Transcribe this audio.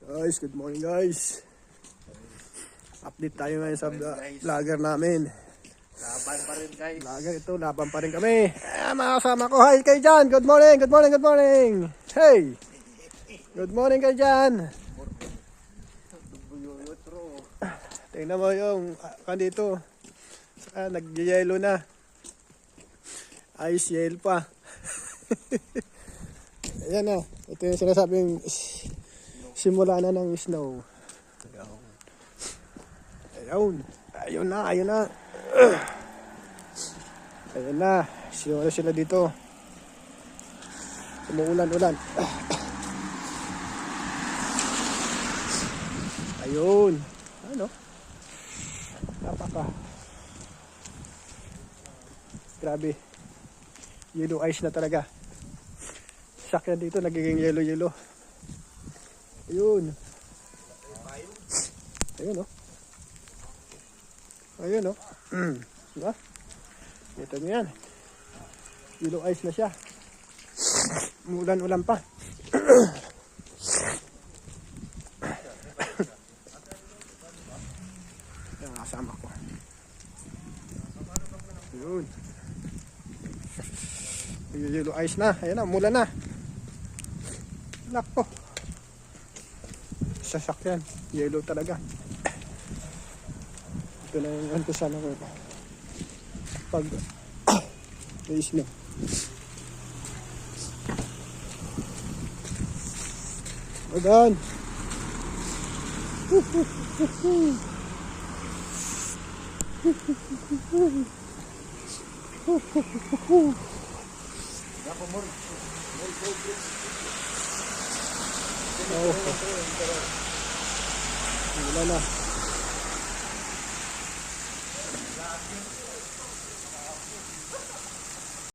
Guys, good morning guys. Update tayo ngayon sa vlogger namin. Laban pa rin guys. Vlogger ito, laban pa rin kami. Mga kasama ko, hi kayo dyan. Good morning, good morning, good morning. Hey! Good morning kayo dyan. Tingnan mo yung dito. Nag-yellow na. Ice yellow pa. Ayan na. Ito yung sinasabing simula na ng snow. Ayun. Ayun na, ayun na. Ayun na. Simula sila dito. Umuulan-ulan. Ayun. Ano? Napaka. Grabe. Yellow ice na talaga. Sakyan dito nagiging yellow-yellow. Ayun. Ayun oh. Ayun oh. Diba? Ito nyo yan. Yellow ice na siya. Umulan-ulan pa. Yan ang kasama ko. Ayun. Yellow ice na. Ayan na, umulan na. Nako. Sasakyan. Yellow talaga. Ito na yung antusan ako. Pag may snow. Agan. Oh. Wala na.